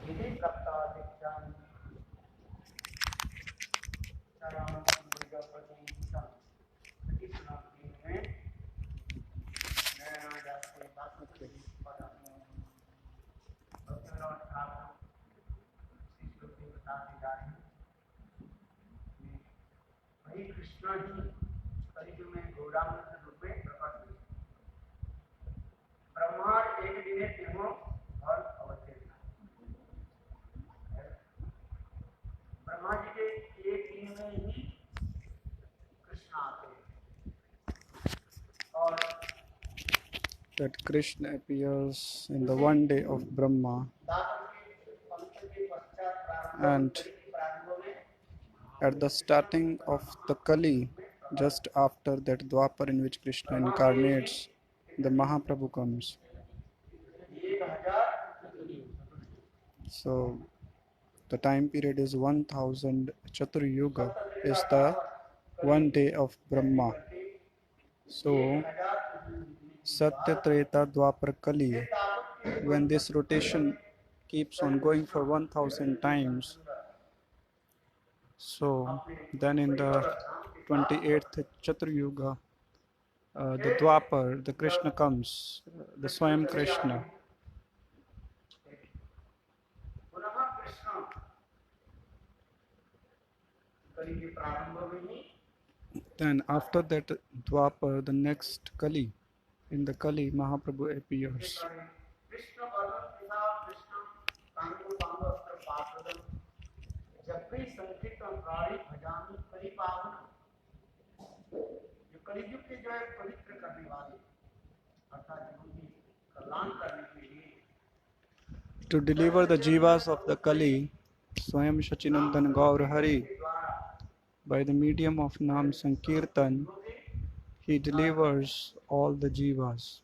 विधि प्रप्तादित्यानि चरणं बुद्धप्रतिष्ठा प्रतिष्ठापि में नैना जाते बाकी पदार्थों भक्तिनाथ ठाकुर इस श्लोक में बताते जा रहे हैं कि वही कृष्ण जी कलयुग में गौरांग के रूप में प्रकट हुए। ब्रह्मा एक दिन तीनों और अवतरित ब्रह्मा जी के एक दिन में ही कृष्ण आते हैं और that Krishna appears in the one day of Brahma, and at the starting of the Kali, just after that Dwapar in which Krishna incarnates, the Mahaprabhu comes. So the time period is 1000 Chaturyuga is the one day of Brahma. So Satya Treta Dwapar Kali, when this rotation keeps on going for 1000 times, so then in the 28th Chaturyuga, the Dwapar, the Krishna comes, the Swayam Krishna. Then after that Dwapar, the next Kali, in the Kali, Mahaprabhu appears. To deliver the jivas of the Kali, Swayam Sachinandan Gaur Hari, by the medium of Nam Sankirtan, he delivers all the jivas.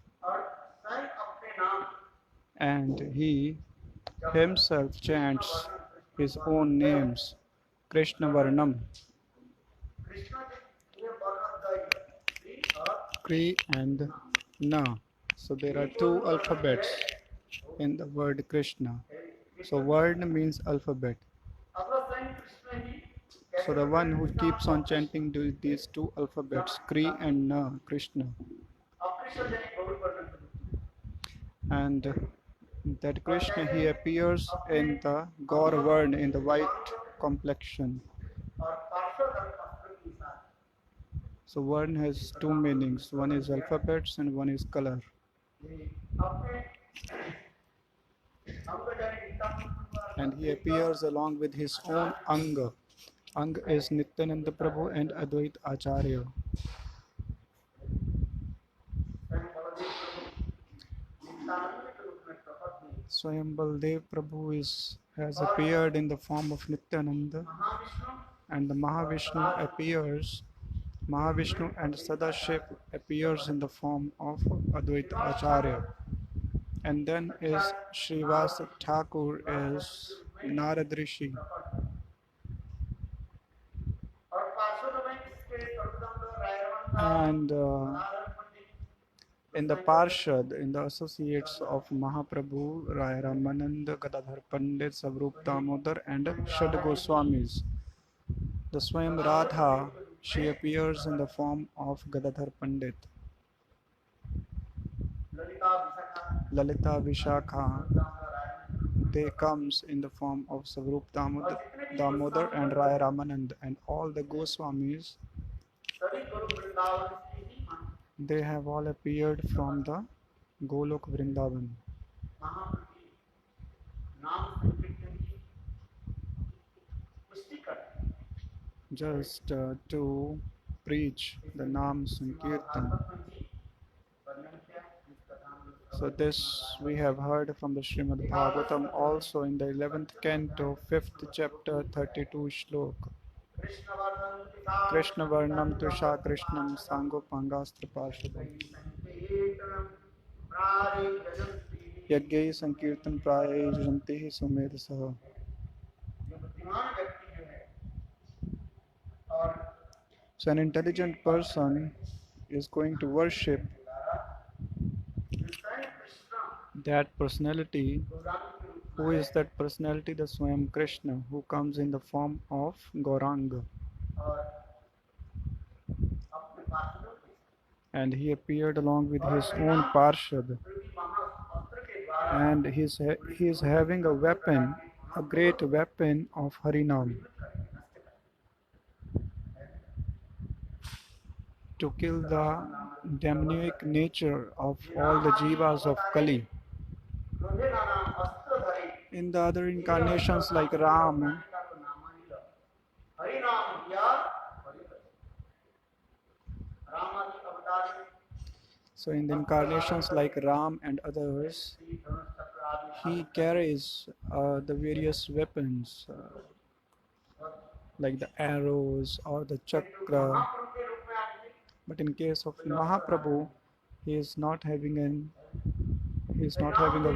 And he himself chants his own names, Krishna Varnam, Kri and Na. So there are two alphabets in the word Krishna. So Varna means alphabet. So the one who keeps on chanting these two alphabets, Kri and Na, Krishna. And that Krishna, he appears in the Gaur Varna, in the white complexion. So Varna has two meanings, one is alphabets and one is color. And he appears along with his own Anga. Anga is Nityananda Prabhu and Advait Acharya. Swayam Baldev Prabhu has appeared in the form of Nityananda, and the Mahavishnu and Sadashiv appears in the form of Advaita Acharya. And then is Srivasa Thakur is Narad Rishi. And in the Parshad, in the associates of Mahaprabhu, Raya Ramananda, Gadadhar Pandit, Savrup Damodar, and Shad Goswamis, the Swayam Radha, she appears in the form of Gadadhar Pandit. Lalita Vishakha, they comes in the form of Savrup Damodar and Raya Ramanand, and all the Goswamis, they have all appeared from the Golok Vrindavan. Just to preach the Nam Sankirtan. So this we have heard from the Srimad Bhagavatam also in the 11th canto, 5th chapter, 32 shlok. Krishna Varnam Tusha Krishnam Sango Pangastra Parshadam Yagyai Sankirtan Praya Jantihi Sumed Saha. So an intelligent person is going to worship that personality Who is that personality? The Swayam Krishna, who comes in the form of Gauranga. और अपने पार्षदों के साथ And he appeared along with और his own हरिनाम Parshad. प्रति महाअस्त्र के द्वारा And he is having a weapon, a great weapon of Harinam, विकृत करेंगे, नष्ट करेंगे। to kill the demonic nature of all the jivas of Kali. क्रोधे नाम अस्त्र धरे In the other incarnations like Ram, का तो नाम ही लो हरिनाम या राम आदि अवतार में so in the incarnations like Ram and others, Shri धनुष चक्र आदि he carries the various weapons like the arrows or the chakra. महापुरुष के रूप में आदमी But in case of Mahaprabhu, he is not having a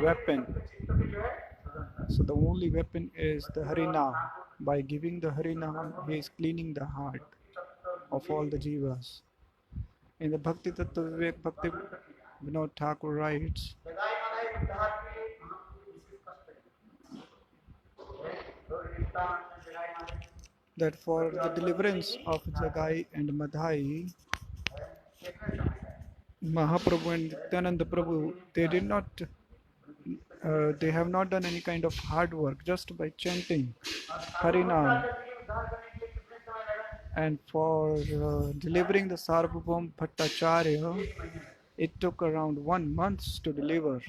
weapon. चित्त में जो है स्वतंत्र So the only weapon is the Harinam. By giving the Harinam, he is cleaning the heart of all the jivas. In the Bhakti Tattva Vivek Bhakti Vinod Thakur writes जगाई मनाई उद्धार के लिए महापुरुष विशेष कष्ट है तो निष्ठान जगाई मनाई that for the deliverance of Jagai and Madhai, Mahaprabhu and Nityananda Prabhu, they have not done any kind of hard work, just by chanting Harinam. And for delivering the Sarvabhaum Bhattacharya, it took around 1 month to deliver.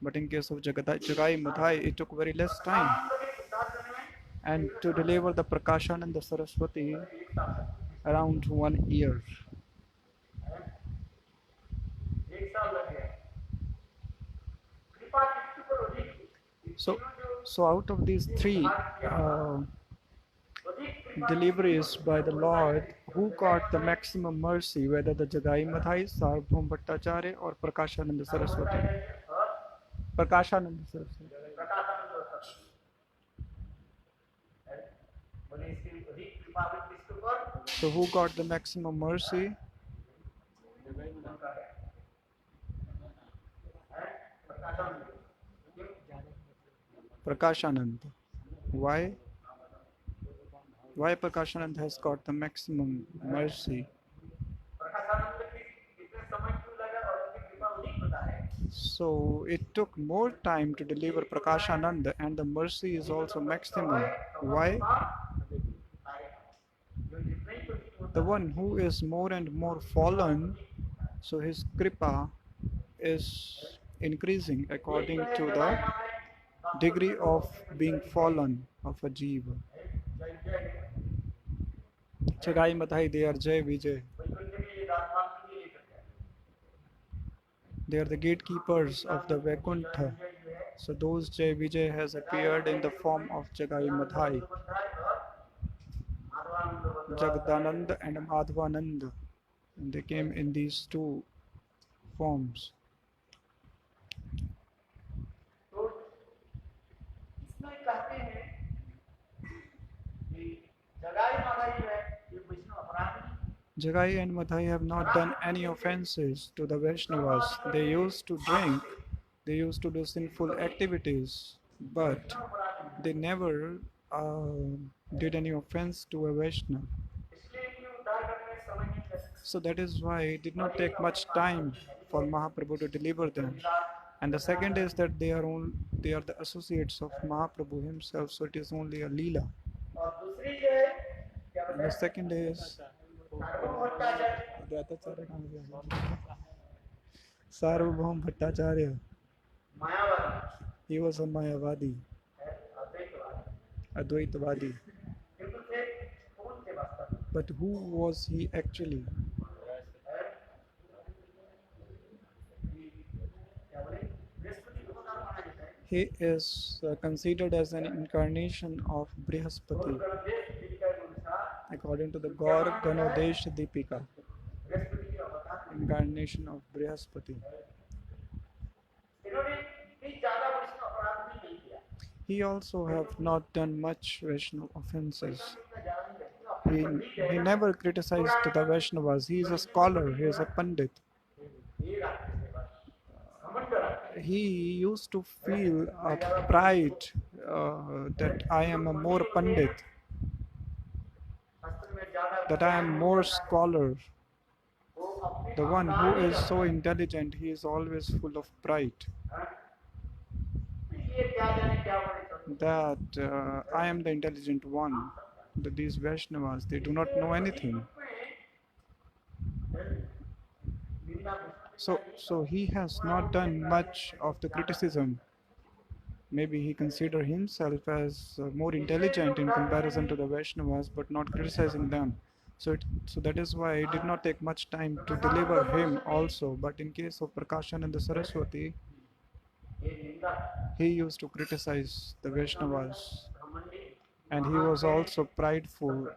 But in case of Jagai Madhai, it took very less time. And to deliver the Prakashananda Saraswati, around 1 year. So out of these three deliveries by the Lord, who got the maximum mercy, whether the Jagai Madhai, Sarvabhaum Bhattacharya or Prakashananda Saraswati? Prakashananda Saraswati. So who got the maximum mercy? Prakashananda. Why? Why Prakashananda has got the maximum mercy? So it took more time to deliver Prakashananda, and the mercy is also maximum. Why? The one who is more and more fallen, so his kripa is increasing according to the degree of being fallen of a jiva. Jagai Madhai, they are Jai Vijay. They are the gatekeepers of the Vaikuntha. So those Jai Vijay has appeared in the form of Jagai Madhai, Jagdananda and Madhvananda. And they came in these two forms. Jagai and Madhai have not done any offenses to the Vaishnavas. They used to drink, they used to do sinful activities, but they never did any offense to a Vaishnava. So that is why it did not take much time for Mahaprabhu to deliver them. And the second is that they are the associates of Mahaprabhu himself, so it is only a Leela. And the second is Sarvabhaum Bhattacharya. He was a Mayavadi, Advaitavadi. But who was he actually? He is considered as an incarnation of Brihaspati, according to the Gaur Ganodesh Deepika, incarnation of Brihaspati. He also have not done much Vaishnava offenses. He never criticized the Vaishnavas. He is a scholar, he is a Pandit. he used to feel pride that I am a more pandit, शास्त्र में ज्यादा that I am ज्ञान more हो जाता है, scholar. वो अपने The one who अहंकार में is जाता so है। intelligent, he is always full of pride. हाँ? ये क्या जाने क्या बड़े चलते That I am the intelligent one. That these Vaishnavas, they do not know anything. So he has not done much of the criticism. Maybe he considered himself as more intelligent in comparison to the Vaishnavas, but not criticizing them. So that is why it did not take much time to deliver him also. But in case of Prakashananda Saraswati, ये निंदा he used to criticize the Vaishnavas, घमंडी and he was also prideful.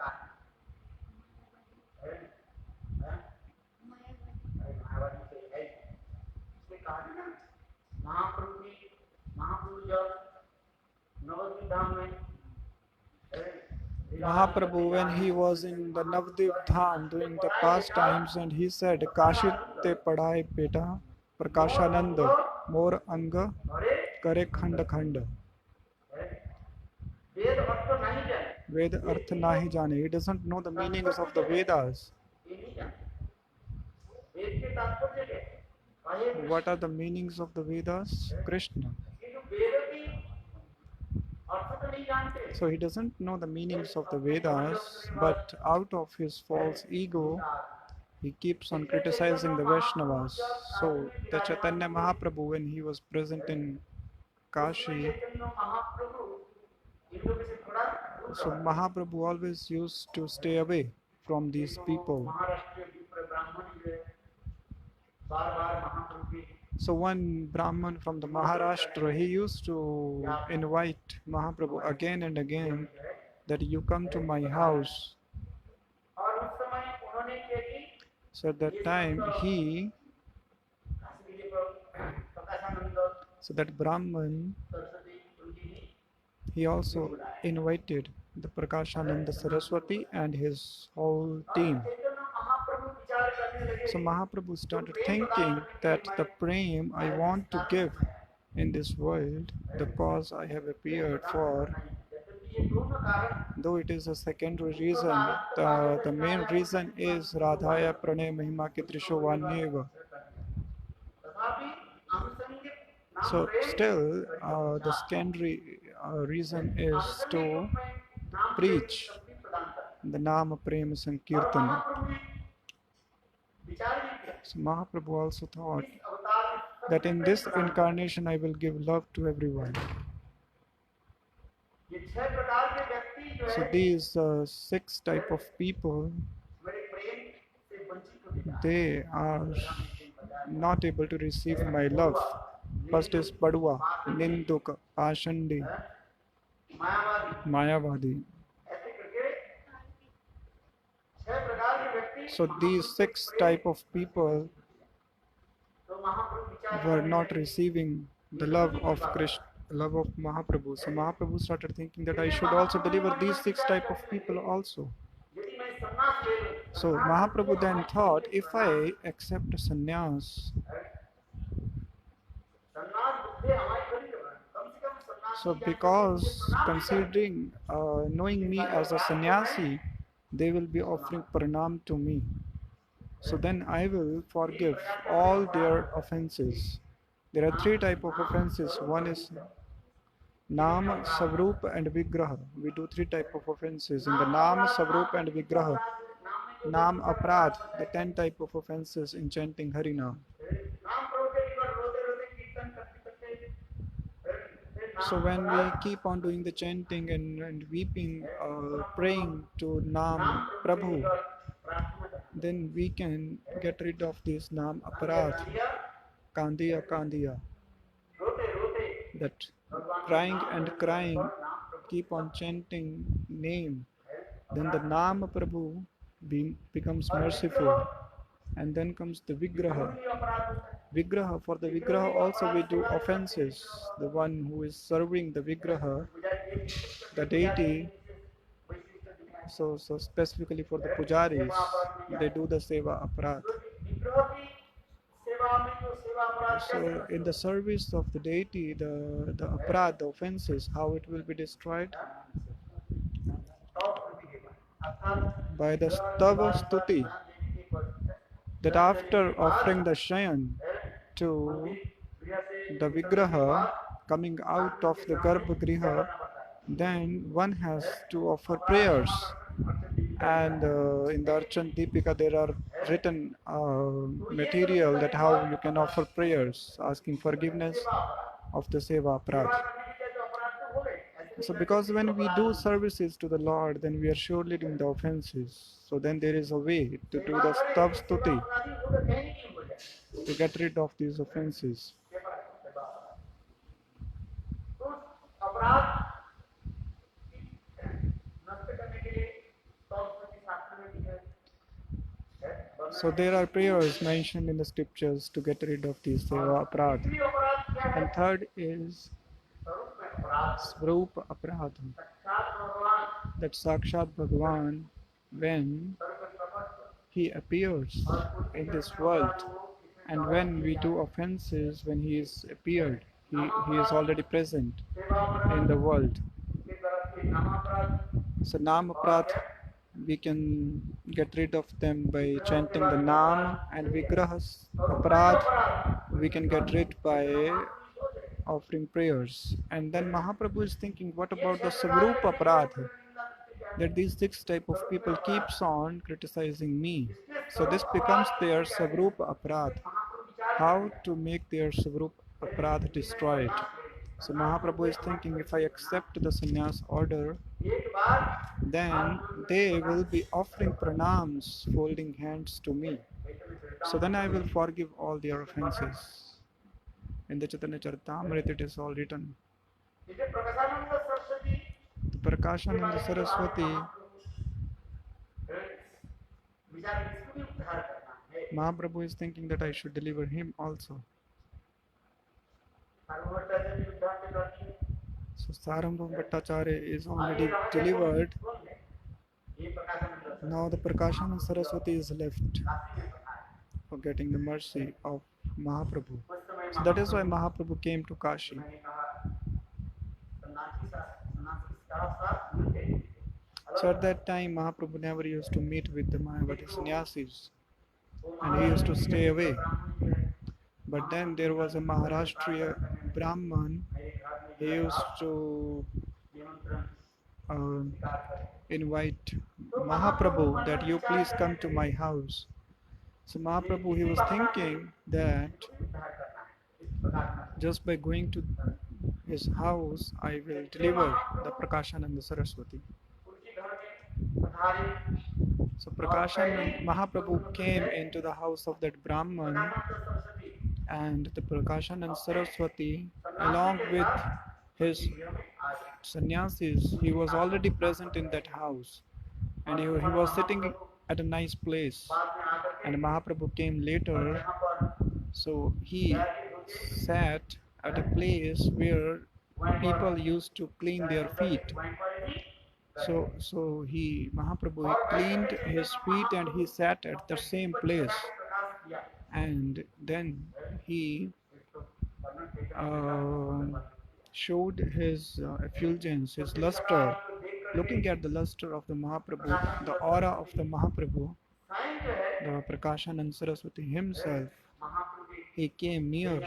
मायावादी से है इसलिए कहा है ना महाप्रभु जब नवद्वीप धाम में Mahaprabhu, when he was in the Navdeep Dham doing the pastimes, and he said, Kashi te padhai beta, Prakashananda, more anga, kare khand khand. वेद अर्थ नहीं जाने Ved arth nahi jane. He doesn't know the meanings of the Vedas. ये नहीं जाने वेद के तात्पर्य क्या है कहे What are the meanings of the Vedas? Krishna. ये जो वेद की अर्थ तो नहीं जानते So he doesn't know the meanings of the Vedas, but out of his false ego, he keeps on criticizing the Vaishnavas. So the Chaitanya Mahaprabhu, when he was present in Kashi, Chaitanya Mahaprabhu इन लोगों से थोड़ा दूर so Mahaprabhu always used to stay away from these people. Maharashtra विप्र ब्राह्मण जो है बार बार महाप्रभु की So one Brahman from the Maharashtra, he used to invite Mahaprabhu again and again that you come to my house. और उस समय उन्होंने क्या की So at that time he, Kashi Vijay Prakashanand so that Brahman, Saraswati उनकी ही he also invited the Prakashananda Saraswati and his whole team. Chaitanya Mahaprabhu विचार करने लगे So Mahaprabhu started thinking that the prem I want to give in this world, the cause I have appeared for, यद्यपि ये दोनों कारण though it is a secondary reason, the main reason is Radhaya Pranay Mahima Kitrisho Vanyeva. तथापि आनुषंगिक नाम So Prem still the secondary reason is to नाम preach शक्ति प्रदान करता the Nama Prema है। और Sankirtan. महाप्रभु ने विचार भी किया So Mahaprabhu also thought इस अवतार में that in this incarnation I will give love to everyone. ये छह प्रकार के व्यक्ति जो So है these 6 type of people, मेरे प्रेम से वंचित होते जा रहे they are not able to receive my love. First is Padua, Ninduka, Pashandi, हैं। मायावादी Mayavadi. ऐसे करके छह प्रकार के व्यक्ति So these 6 type of people तो महाप्रभु विचार were करने not लगे। receiving the love of Krishna, love of Mahaprabhu. So Mahaprabhu started thinking that I should also deliver these 6 type of people also. यदि मैं सन्यास ले लूं So Mahaprabhu then thought, if I accept a sannyas, सन्यास बुद्धि हमारी बड़ी है। कम से कम सन्यास so because considering knowing me as a sannyasi, they will be offering pranam to me. So then I will forgive all their offenses. There are 3 type of offenses. One is Nama, Savrup and Vigraha. We do 3 type of offenses. In the Nama, Savrup and Vigraha. Nam Aprad, the 10 type of offenses in chanting Harinam. नाम प्रभु के ऊपर रोते रोते कीर्तन करते करते फिर So when we keep on doing the chanting and weeping, praying to Nam Prabhu, प्रार्थना करते then we can get rid of this Nam Aparad, Kandiya Kandiya, रोते रोते that crying and crying, keep on chanting name. Then the Nam Prabhu becomes merciful. And then comes the Vigraha. अपराध होता है। Vigraha, for the Vigraha also we do offenses. The one who is serving the Vigraha, the deity, so specifically for the pujaris, they do the seva aparat. विग्रह की सेवा सेवा में जो सेवा अपराध So कैसे in the service of the deity, the aparad, the offenses, how it will be destroyed? अर्थात By the विग्रह के stava बाद stuti, ध्यान देने के पश्चात that after offering the shayan to गृह से the vigraha coming out of the garbhagriha, then one has to offer prayers. And in the Archan Deepika there are written material that how you can offer prayers asking forgiveness of the seva aparadh. So because when we do services to the Lord, then we are surely doing the offenses. So then there is a way to do the stav stuti to get rid of these offenses. तो अपराध नष्ट करने के लिए संस्कृति शास्त्र में भी है So there are prayers mentioned in the scriptures to get rid of these seva aparadh. तीसरी अपराध क्या है And third is स्वरूप में अपराध Svarupa aparadha, साक्षात भगवान that Sakshat Bhagavan, when सर्व प्रपंच he appears in this world, and when we do offenses, when he is appeared, he is already present सेवा अपराध in the world. के तरफ के नाम अपराध So Nam Aparadh, we can get rid of them by chanting the Nam, and Vigrahas Aparadh, we can get rid by offering prayers. And then Mahaprabhu is thinking, what about the Savrupa Aparadha? That these six type of people keeps on criticizing me. So this becomes their Savrupa Aparadha. How to make their Savrupa Aparadha destroyed? So Mahaprabhu is thinking, if I accept the sannyas order, एक बार then they will be offering pranams, folding hands to me. So then I will forgive all their offenses. In the Chaitanya Charitamrita it is all written. जैसे Prakashanand Saraswati The Prakashananda Saraswati, विचार इसको भी उद्धार करना है Mahaprabhu is thinking that I should deliver him also. सार्वभौमत्व से भी उद्धार के करती है So Sarambhava Bhattacharya is already delivered. ये Prakashanand Now the Prakashananda Saraswati is left Kashi में पढ़ा for getting the mercy of Mahaprabhu. उस समय So that is why Mahaprabhu came to Kashi. मैंने कहा सन्यासी का साथ मिलते So at that time Mahaprabhu never used to meet with the Mayavadi sannyasis, and he used to stay away. But then there was a Maharashtriya Brahman. He used to invite Mahaprabhu that you please come to my house. So Mahaprabhu, he was thinking that just by going to his house, I will deliver the Prakashananda Saraswati. So Prakashananda Mahaprabhu came into the house of that Brahman, and the Prakashananda Saraswati, along with his sannyasis, he was already present in that house, and he was sitting at a nice place. And Mahaprabhu came later, so he sat at a place where people used to clean their feet. So Mahaprabhu, he cleaned his feet and he sat at the same place. And then he showed his effulgence, his luster. Looking at the luster of the Mahaprabhu, the aura of the Mahaprabhu, the Prakashananda Saraswati himself, he came near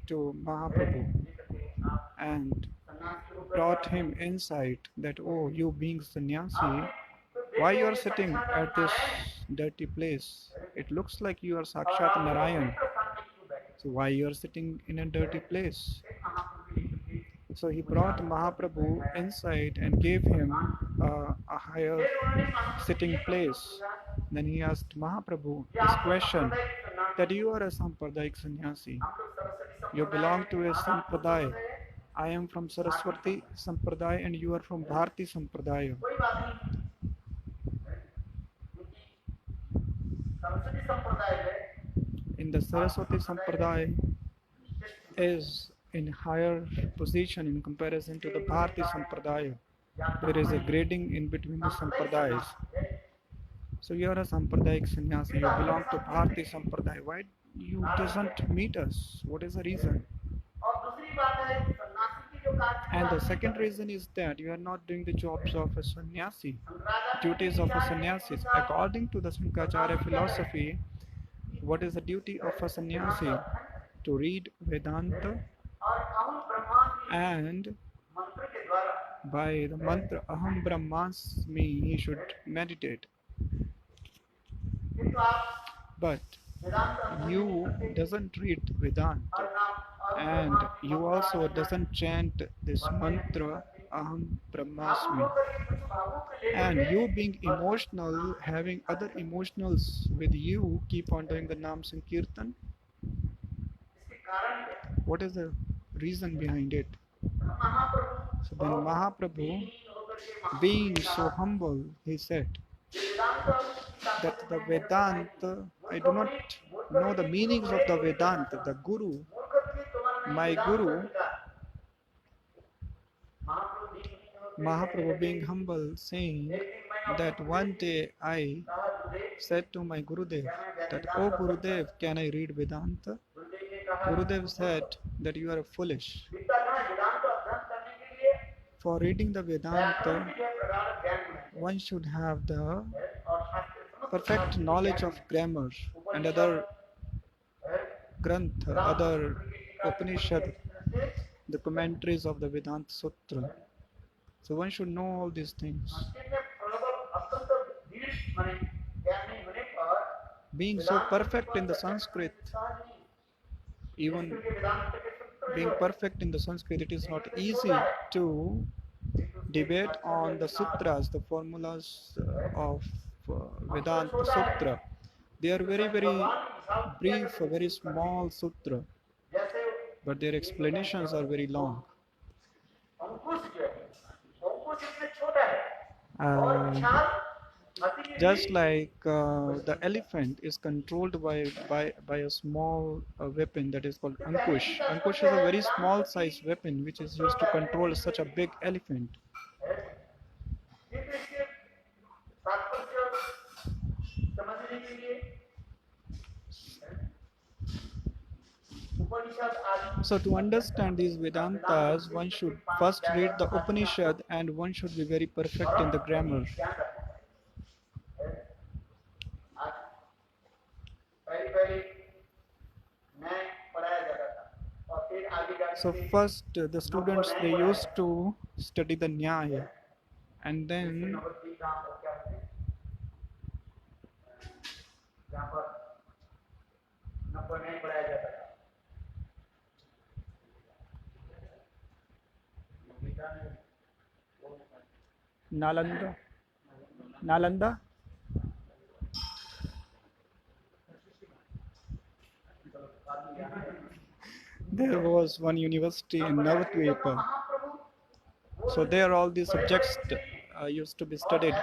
to Mahaprabhu and brought him insight that, oh, you being sannyasi, why you are sitting at this dirty place? It looks like you are Sakshat Narayan. So why you are sitting in a dirty place? So he brought Mahaprabhu inside and gave him a higher sitting place. Then he asked Mahaprabhu this question, that you are a Sampradayik sannyasi. You belong to a Sampradaya. I am from Saraswati Sampradaya and you are from Bharti Sampradaya. In the Saraswati Sampradaya is in higher position in comparison to the Bharti Sampradaya. There is a grading in between the Sampradayas. So you are a Sampradayic sannyasi, you belong to Bharti Sampradaya. you doesn't meet us? What is the reason? और दूसरी बात है सन्यासी की जो कार्य And the second reason is that you are not doing the jobs of a sannyasi, duties of a sannyasi. According to the Shankaracharya philosophy, what is the duty of a sannyasi? To read Vedanta और अहम ब्रह्मास्मि and मंत्र के द्वारा by the mantra Aham Brahmasmi he should meditate. किंतु आप But वेदांत अध्ययन you नहीं करते doesn't read Vedanta और नाम and you also doesn't chant this mantra Aham Brahmasmi. And you being emotional, having other emotionals with you, keep on doing the Nam Sankirtan. इसके कारण क्या है? What is the reason behind it? Mahaprabhu So then Mahaprabhu, होकर के महा- being so humble, he said Vedanta that the Vedanta, I do not know the meanings of the Vedanta. The Guru, my Guru, Mahaprabhu being humble, saying that one day I said to my Gurudev that, "Oh Gurudev, can I read Vedanta?" Gurudev said that you are foolish. For reading the Vedanta, one should have the perfect knowledge of grammar and other Granth, other Upanishad, the commentaries of the Vedanta Sutra. So one should know all these things. Being so perfect in the Sanskrit, even being perfect in the Sanskrit, it is not easy to debate on the sutras, the formulas of Vedanta Sutra. They are very, very brief, very small sutra, but their explanations are very long. Just like the elephant is controlled by a small weapon that is called Ankush. Ankush is a very small size weapon which is used to control such a big elephant. So to understand these Vedantas, one should first read the Upanishad and one should be very perfect in the grammar. So first the students, they used to study the Nyaya and then Nalanda. There was one university in Navadvipa. So there all these subjects used to be studied.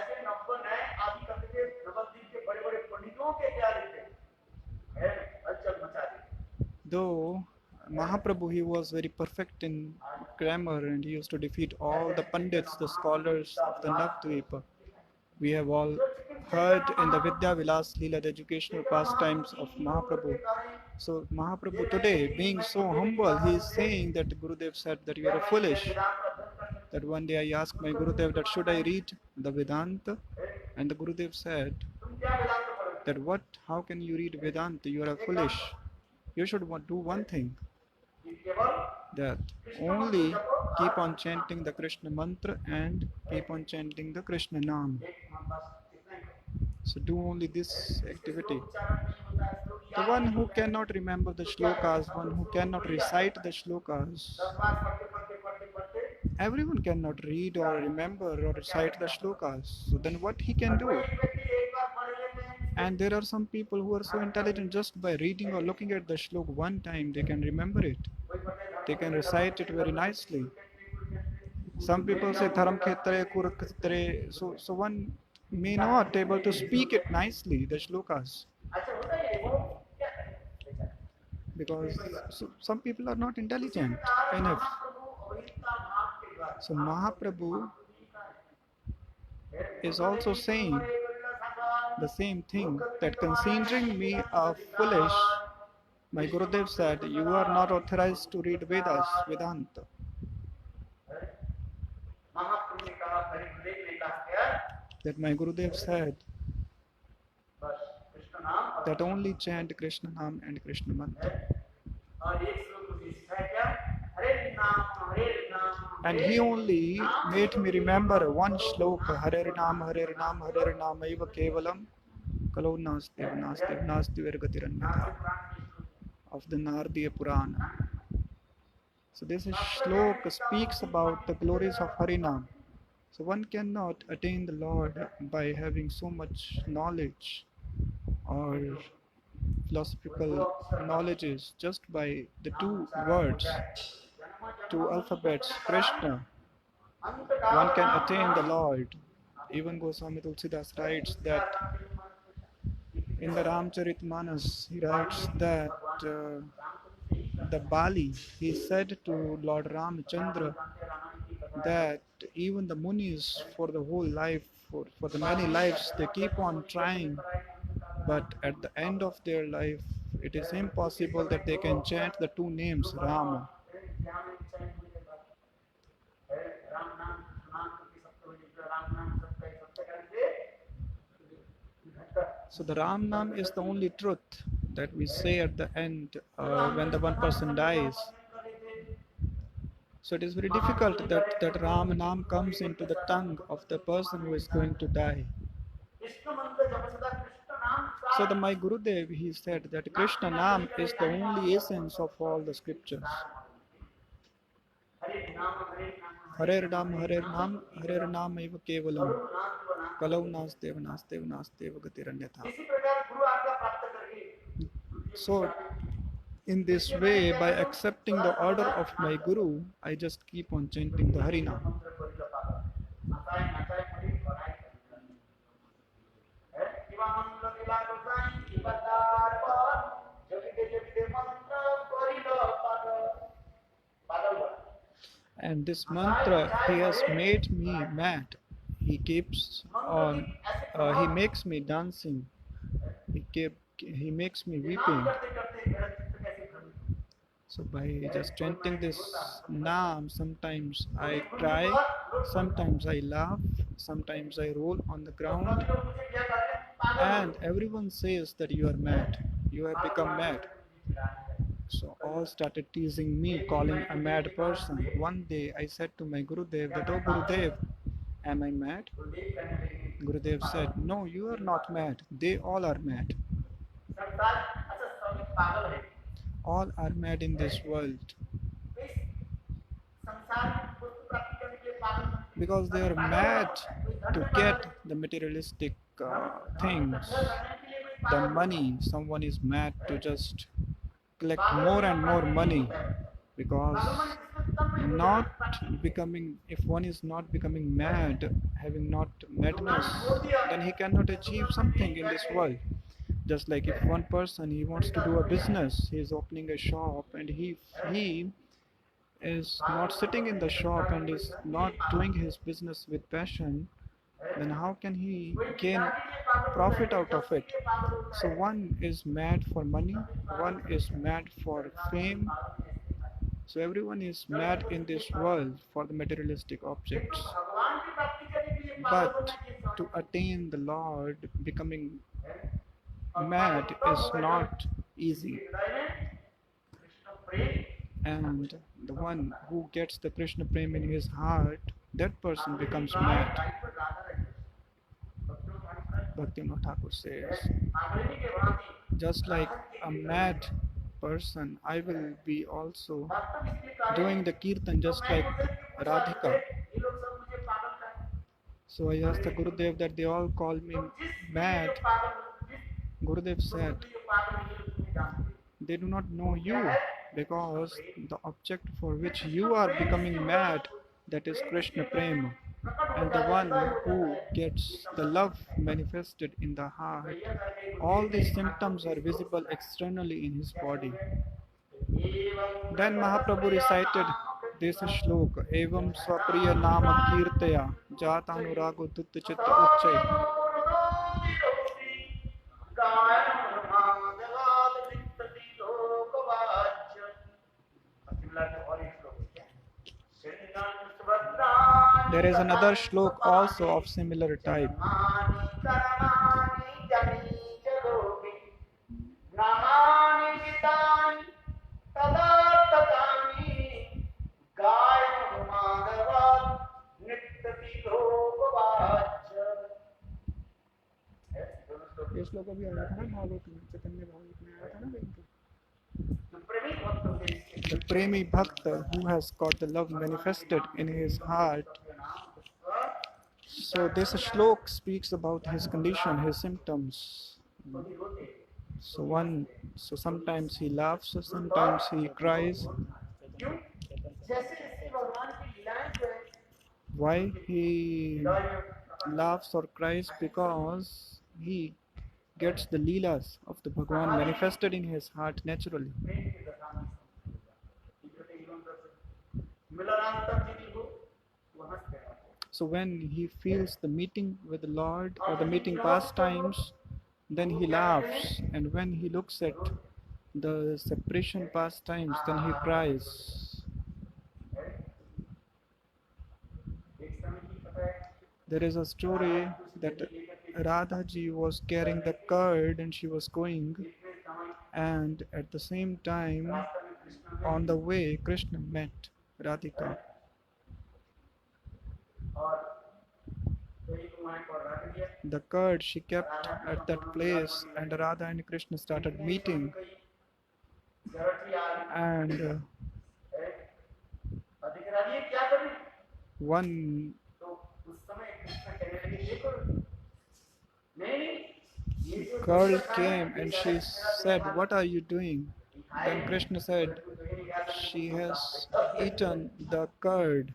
Though Mahaprabhu, he was very perfect in grammar and he used to defeat all the Pandits, the scholars of the Navadvipa. We have all heard in the Vidya Vilas Leela, the educational pastimes of Mahaprabhu. So Mahaprabhu today, being so humble, he is saying that Gurudev said that you are foolish. That one day I asked my Gurudev that should I read the Vedanta? And the Gurudev said that how can you read Vedanta? You are foolish. You should do one thing, that only keep on chanting the Krishna mantra and keep on chanting the Krishna Nam. So do only this activity. The one who cannot remember the shlokas, one who cannot recite the shlokas, everyone cannot read or remember or recite the shlokas. So then what he can do? And there are some people who are so intelligent, just by reading or looking at the shlok one time, they can remember it. They can recite it very nicely. Some people say Dharam Khetre, Kurukshetre, so one may not able to speak it nicely, the shlokas. Because some people are not intelligent enough. So Mahaprabhu is also saying the same thing, that considering me a foolish, My Gurudev said, you are not authorized to read Vedas, Vedanta. महाप्रभु ने कहा, हरि गुरुदेव ने कहा क्या? That my Gurudev said बस कृष्ण नाम और that only chant Krishna Nam and Krishna Mantra. और एक श्लोक में है क्या? हरे नाम हरे नाम And he only made me remember one shloka, Hare Nam, Hare Nam, Hare Nam, Eva Kevalam, Kalo Nastev, Nastev, Nastev Ergatiranyatha, of the Nardiya Purana. So this shloka speaks about the glories of Harinam. So one cannot attain the Lord by having so much knowledge or philosophical knowledges just by the two words, two alphabets, Krishna. One can attain the Lord. Even Goswami Tulsidas writes that in the Ramcharitmanas, he writes that the Bali, he said to Lord Ramchandra that even the Munis for the whole life, for the many lives, they keep on trying, but at the end of their life, it is impossible that they can chant the two names Rama. So the Ram Nam is the only truth that we say at the end when the one person dies. So it is very difficult that Ram Nam comes into the tongue of the person who is going to die. So my Gurudev, he said that Krishna Nam is the only essence of all the scriptures. Hare Nam, Hare Nam, Hare Nam Eva Kevalam, Kalau Nastev, Nastev, Nastev Gatiranyatha. So in this way, by accepting the order of my Guru, I just keep on chanting the Harinam. And this mantra, he has made me mad. He keeps on, he makes me dancing. He makes me weeping. So by just chanting this Naam, sometimes I cry, sometimes I laugh, sometimes I roll on the ground, and everyone says that you are mad, you have become mad. So all started teasing me, calling a mad person. One day I said to my Gurudev that, oh Gurudev, am I mad? Gurudev said, no, you are not mad, they all are mad. All are mad in this world because they are mad to get the materialistic things, the money. Someone is mad to just collect more and more money, because if one is not becoming mad, having not madness, then he cannot achieve something in this world. Just like if one person, he wants to do a business, he is opening a shop, and he is not sitting in the shop and is not doing his business with passion, then how can he gain profit out of it? So one is mad for money, one is mad for fame. So everyone is mad in this world for the materialistic objects. But to attain the Lord, becoming mad is not easy. And the one who gets the Krishna Prem in his heart, that person becomes mad. Bhaktivinoda Thakur says, just like a mad person, I will be also doing the kirtan just like Radhika. So I asked the Gurudev that they all call me mad. Gurudev said, they do not know you, because the object for which you are becoming mad, that is Krishna Prema. And the one who gets the love manifested in the heart, all these symptoms are visible externally in his body. Then Mahaprabhu recited this shloka, Evam Swapriya Nama Kirtaya Jatanurago Dutta Chitta Uchay. There is another shlok also of similar type. जन्मानि कर्माणि जनीच लोके नामानि गीतानि तदार्थकानि गायन् माधवात् नित्यतिलोकवाच। ये श्लोक अभी आया था ना भागवत में, चैतन्य भागवत में आया था ना कहीं पे। The premi bhakta who has got the love manifested in his heart. So this shlok speaks about his condition, his symptoms. So sometimes he laughs, so sometimes he cries. Why he laughs or cries? Because he gets the leelas of the Bhagwan manifested in his heart naturally. So when he feels the meeting with the Lord or the meeting pastimes, then he laughs, and when he looks at the separation pastimes, then he cries. There is a story that Radha ji was carrying the curd and she was going, and at the same time on the way Krishna met Radhika. The curd she kept at that place, and Radha and Krishna started meeting, and one girl came and she said, "What are you doing?" Then Krishna said, "She has eaten the curd."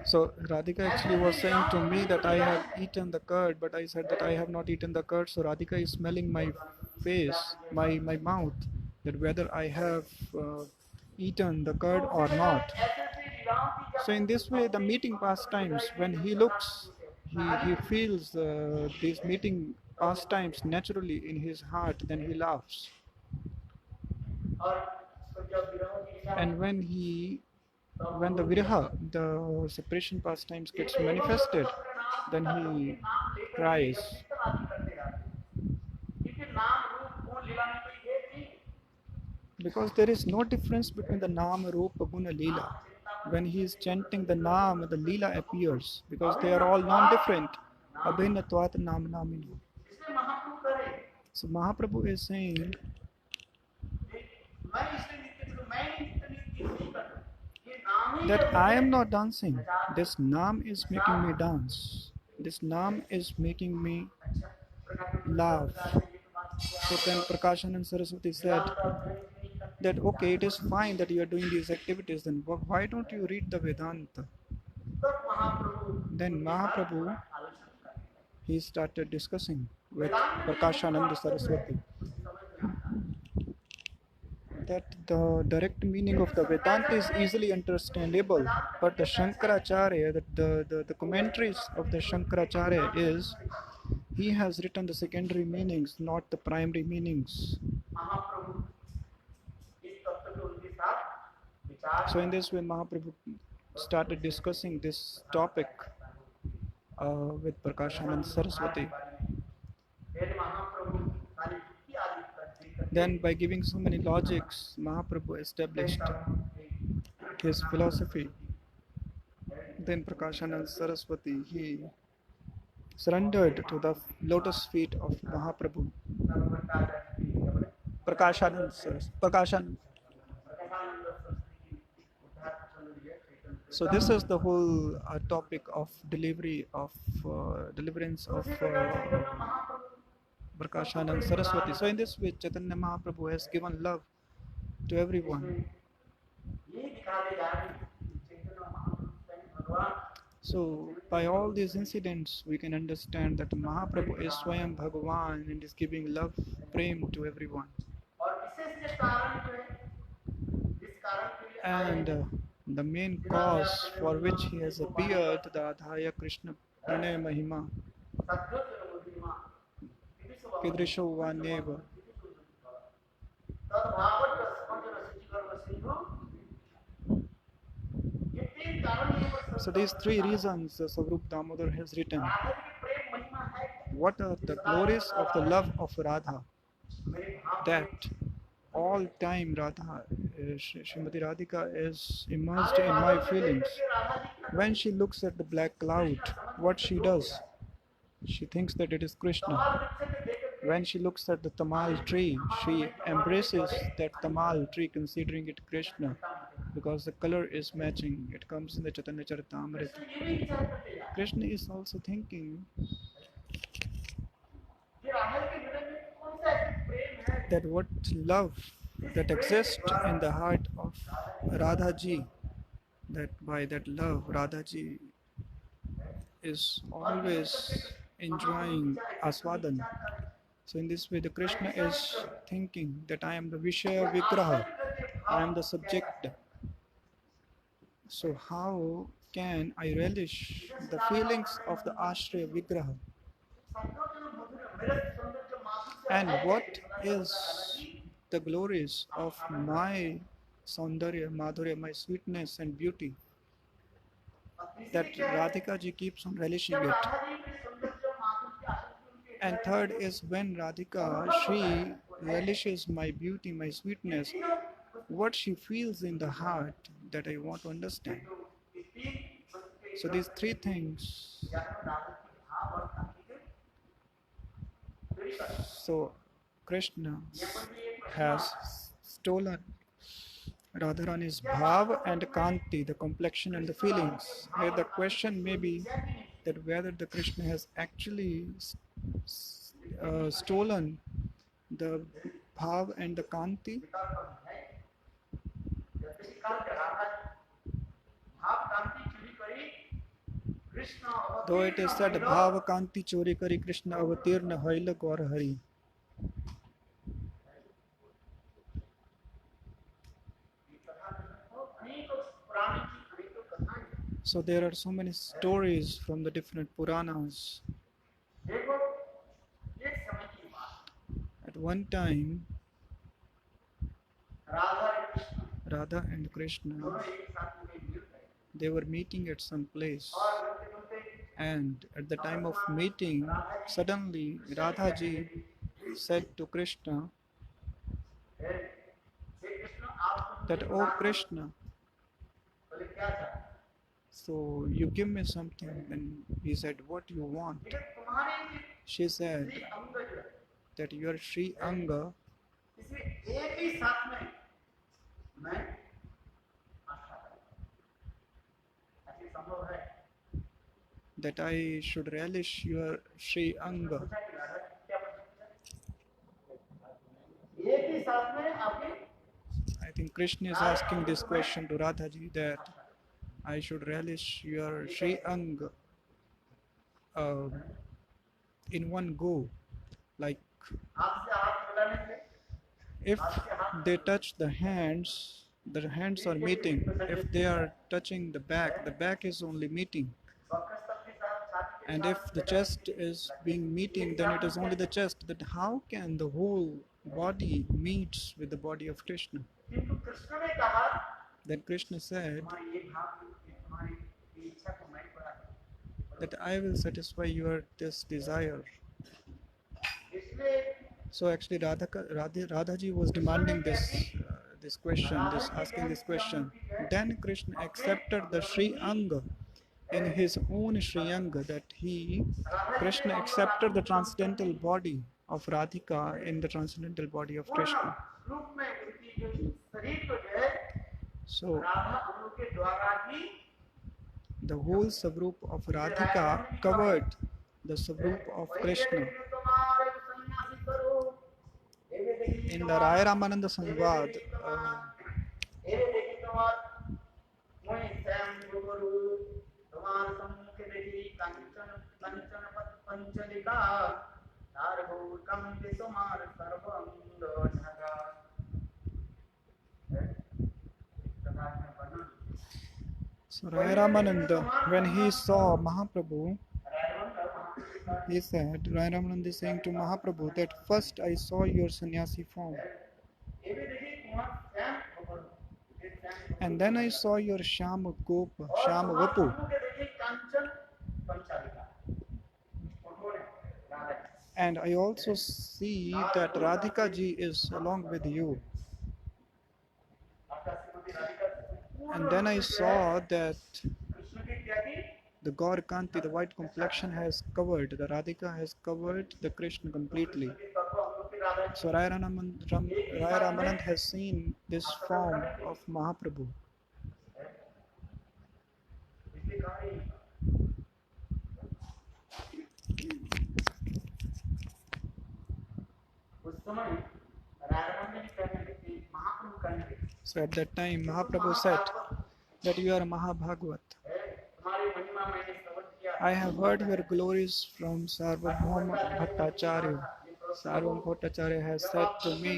So Radhika actually was saying to me that I have eaten the curd, but I said that I have not eaten the curd. So Radhika is smelling my face, my mouth, that whether I have eaten the curd or not. So in this way, the meeting pastimes, when he looks, he feels these meeting pastimes naturally in his heart, then he laughs. And when the viraha, the separation pastimes gets manifested, then he cries. Because there is no difference between the Nama, Rupa, Guna, Leela. When he is chanting the Nam, the Leela appears, because they are all non-different. Abhinatvat Nam Namini. So Mahaprabhu is saying that I am not dancing. This Nam is making me dance. This Nam is making me laugh. So then Prakashanand Saraswati said that okay, it is fine that you are doing these activities, then why don't you read the Vedanta? Then Mahaprabhu, he started discussing with Prakashanand Saraswati that the direct meaning of the Vedanta is easily understandable, but the Shankaracharya, the commentaries of the Shankaracharya is, he has written the secondary meanings, not the primary meanings. So in this way, Mahaprabhu started discussing this topic with Prakashanand Saraswati. Then by giving so many logics, Mahaprabhu established his philosophy. Then Prakashanand Saraswati, he surrendered to the lotus feet of Mahaprabhu. Prakashanand. So this is the whole topic of deliverance of Prakashanand Saraswati. So in this way, Chaitanya Mahaprabhu has given love to everyone. So by all these incidents, we can understand that Mahaprabhu is Swayam Bhagavan and is giving love, prem to everyone. And the main cause for which he has appeared, the Adhaya Krishna Pranaya Mahima, Kidrisho Vaneva. कारण ये पर So these three reasons Swarup Damodar has written. Radha ji की प्रेम महिमा है क्या? What are the glories of the love of Radha? मेरे भाव That all time Radha, Srimati Radhika is immersed in my feelings. When she looks at the black cloud, what she does? She thinks that it is Krishna. When she looks at the tamal tree, she embraces that tamal tree considering it Krishna because the color is matching. It comes in the Chaitanya Charitamrita. Krishna is also thinking that what love that exists in the heart of Radha ji, that by that love Radha ji is always enjoying aswadan. So in this way the Krishna is thinking that I am the Vishaya Vigraha, I am the subject. So how can I relish the feelings of the Ashraya Vigraha? And what is the glories of my Saundarya, Madhurya, my sweetness and beauty, that Radhika ji keeps on relishing it. And third is when Radhika, she relishes my beauty, my sweetness, what she feels in the heart that I want to understand. So these three things. So Krishna has stolen Radharani's bhav and kanti, the complexion and the feelings. Here the question may be that whether the Krishna has actually stolen the bhav and the kanti, though it is said bhav kanti chori kari Krishna avatirna hoila gaur hari. So there are so many stories from the different Puranas. At one time, Radha and Krishna, they were meeting at some place. And at the time of meeting, suddenly Radha ji said to Krishna that, "Oh Krishna, so you give me something." And he said, "What you want?" She said that your Sri Anga, that I should relish your Sri Anga. I think Krishna is asking this question to Radhaji, that I should relish your Sri Anga in one go. Like if they touch the hands are meeting. If they are touching the back is only meeting. And if the chest is being meeting, then it is only the chest. That how can the whole body meets with the body of Krishna? Then Krishna said that I will satisfy your this desire. So actually Radhaji was demanding this question, asking this question. Then Krishna accepted the Sri Anga in his own Sri Anga, that Krishna accepted the transcendental body of Radhika in the transcendental body of Krishna. So the whole Savrup of Radhika covered the Savrup of Krishna. In the Raya Ramananda Samvad, so Raya Ramananda, when he saw Mahaprabhu, he said, Raya Ramananda is saying to Mahaprabhu that first I saw your sannyasi form. And then I saw your Sham Gop, Sham और Vapu. महाप्रभु के देखिए कांचन पंचालिका उन्होंने Radha And I also see that Radhika ji is along with you. आपका श्रीमती राधिका पूर्ण And then I रूप से saw that Krishna की क्या की the Gaur Kanti, the white complexion, has covered, the Radhika has covered the Krishna completely. Krishna की तत्व हम लोग की राधा की So Rai Ramanand has seen this form of Mahaprabhu. इसलिए कहा नहीं उस समय राधारमण जी कहने लगे महाप्रभु कहने लगे So at that time, Mahaprabhu said that you are Mahabhagavat. तुम्हारी महिमा मैंने श्रवण किया I have heard your glories from Sarvabhauma Bhattacharya. Sarvabhauma Bhattacharya has said to me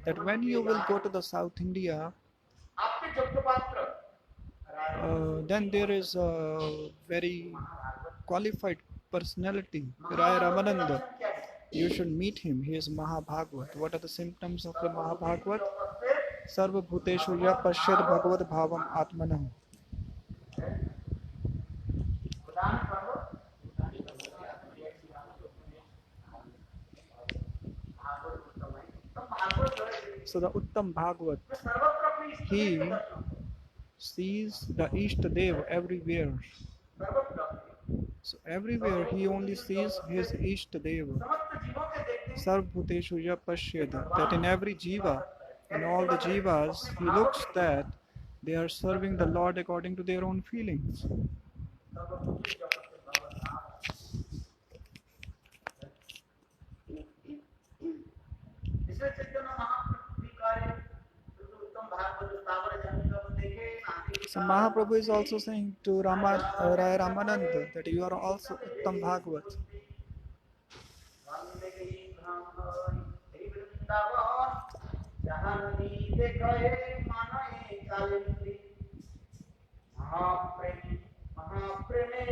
that when you will go to the South India, आपके जब पात्र then there is a very qualified personality, Rai Ramananda. You should meet him. He is Mahabhagavat. What are the symptoms of the Mahabhagavat? Sarva Bhuteshu Ya Pashyad Bhagavad Bhavam Atmanam. प्रदान करो So the Uttam Bhagavat, सर्वत्र अपनी he स्थिति को दर्शन sees the Ishtadev everywhere. सर्वत्र अपनी So everywhere he only sees his Ishtadev. समस्त जीवों के देखते Sarvbhuteshu ya pashyad, that in every jiva, in all the jivas, he looks that they are serving the Lord according to their own feelings. इसलिए चैतन्य महाप्रभु भी कार्य उत्तम भागवत स्थावर जन का देखे नाती So Mahaprabhu is also saying to Rai Ramananda that you are also Uttam Bhagavat. वंदे ब्रह्म हे वृंदावन जहाँ नी देखे माने कालिंदी महाप्रेमे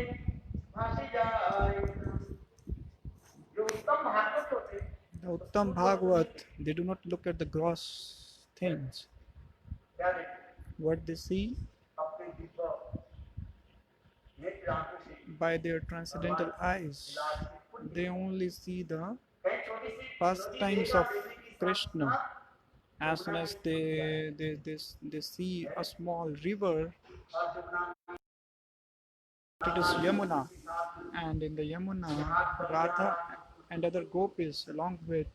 भासी जाए जो उत्तम भागवत होते The Uttam Bhagavat, they do not look at the gross things. क्या देखते What they see अपने दिव्य नेत्र आंखों से by their transcendental eyes, they only see the कई छोटी सी pastimes of Krishna. As soon as they see a small river, और Jamuna it is Yamuna, and in the Yamuna, Radha and other gopis along with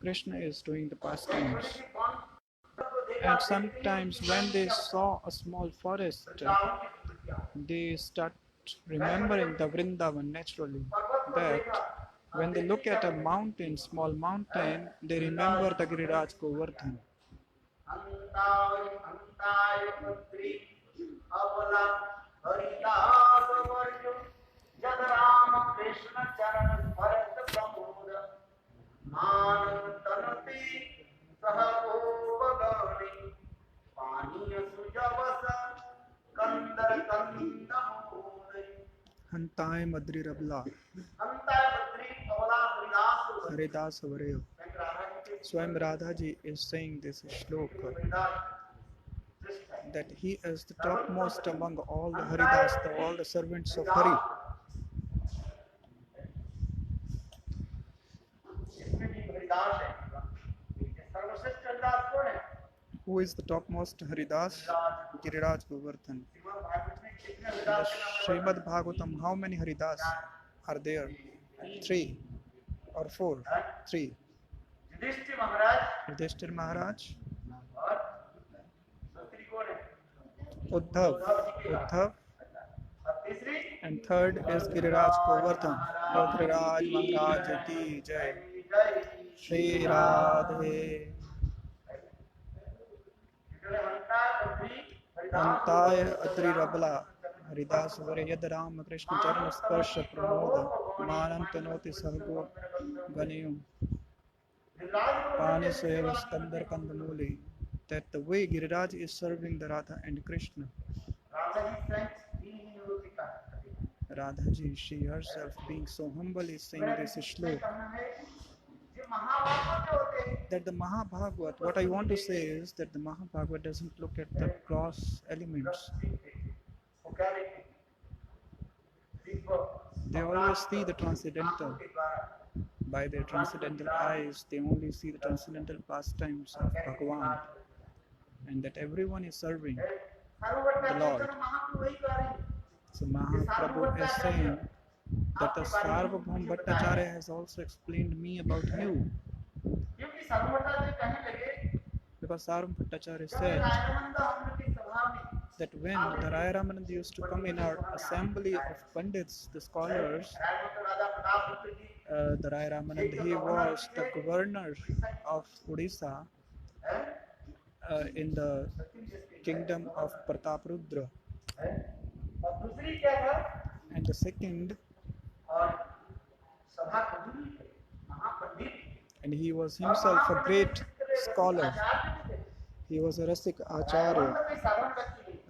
Krishna is doing the pastimes. And sometimes when they saw a small forest, they start remembering the Vrindavan naturally. That when they look at a mountain, small mountain, they remember the Giriraj Govardhan. अंताय अंताय पुत्री अबला हरिदास वर्जु जग राम कृष्ण चरण भरत प्रमोद मान तनति सह गोपगणी पानीय सुजवस Kandar कंदमोदय Hantai Madri Rabla, अंताय पुत्री अबला Haridas Haridas Varaya. Swayam Radhaji is saying this shloka that he is the topmost among all the Haridas, all the servants of Hari. Who is the topmost Haridas? Giriraj Govardhan. In the Srimad Bhagavatam, how many Haridas are there? 3 or 4? 3. Yudhishthir Maharaj, Uddhav, and third is Giriraj Govardhan. Giriraj Maharaj Ki Jai. Shri Radhe. Antaya Adri Rabla. Haridas Vare Yad Ram Krishna Charan Sparsha Pramoda Manantanoti Sahago Ganiyam Pani Seva Skandar Kandamuli. That the way Giriraj is serving the Radha and Krishna. Radhaji, she herself being so humble is saying this shloka. that the Mahabhagavad, what I want to say is that the Mahabhagavad doesn't look at the gross elements. They always see the transcendental. By their transcendental eyes, they only see the transcendental pastimes of Bhagavan, and that everyone is serving the Lord. So Mahaprabhu is saying that the Sarvabhaum Bhattacharya has also explained me about you. Because Sarvabhaum Bhattacharya said that when the Raya Ramananda used to come in our assembly of Pandits, the scholars, the Raya Ramananda, he was the governor of Odisha in the kingdom of Prataprudra. And the second, and he was himself a great scholar. He was a Rasik Acharya.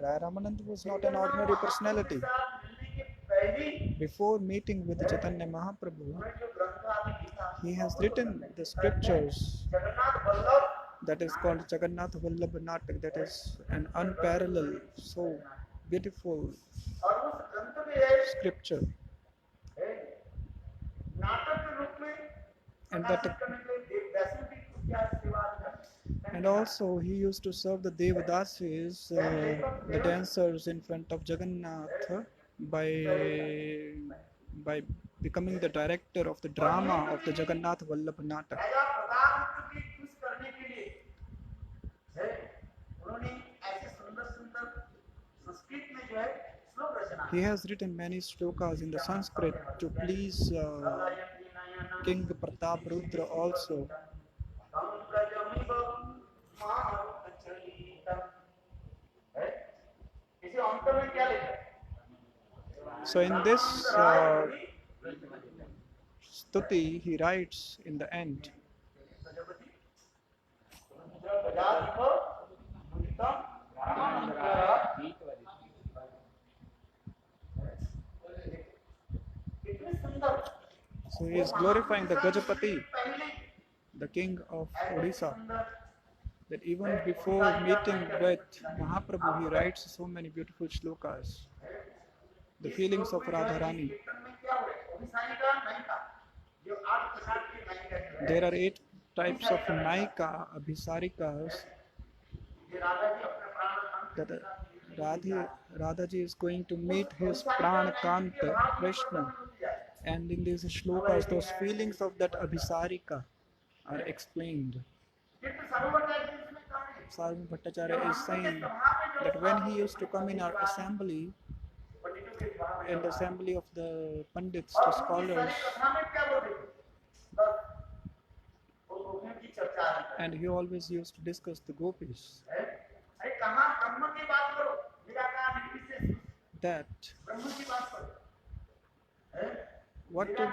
Raya Ramananda was not an ordinary personality. Before meeting with Chaitanya Mahaprabhu, he has written the scriptures that is called Jagannath Vallabha Natak, that is an unparalleled, so beautiful scripture. And also he used to serve the Devadasis, the dancers in front of Jagannath, by becoming the director of the drama of the Jagannath Vallabha Natak. He has written many shlokas in the Sanskrit to please King Prataprudra also. So in this stuti, he writes in the end, so he is glorifying the Gajapati, the king of Odisha, that even before meeting with Mahaprabhu, he writes so many beautiful shlokas, the feelings of Radharani. There are 8 types of Naika, Abhisarikas, that Radhaji is going to meet his Pranakanta Krishna, and in these shlokas, those feelings of that Abhisarika are explained. Sarvabhaum Bhattacharya is saying that when he used to come in our assembly, in the assembly of the Pandits, the scholars, and he always used to discuss the gopis, that what to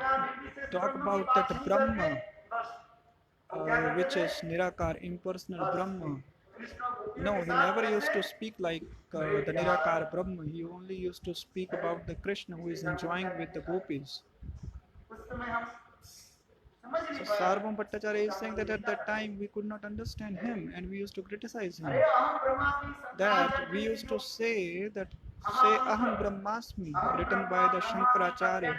talk about that Brahma, which is Nirakar, impersonal Brahma. No, he never used to speak like the Nirakar Brahma. He only used to speak about the Krishna who is enjoying with the gopis. So Sarvabhaum Bhattacharya is saying that at that time we could not understand him and we used to criticize him. That we used to say Aham Brahmasmi, written by the Shankaracharya.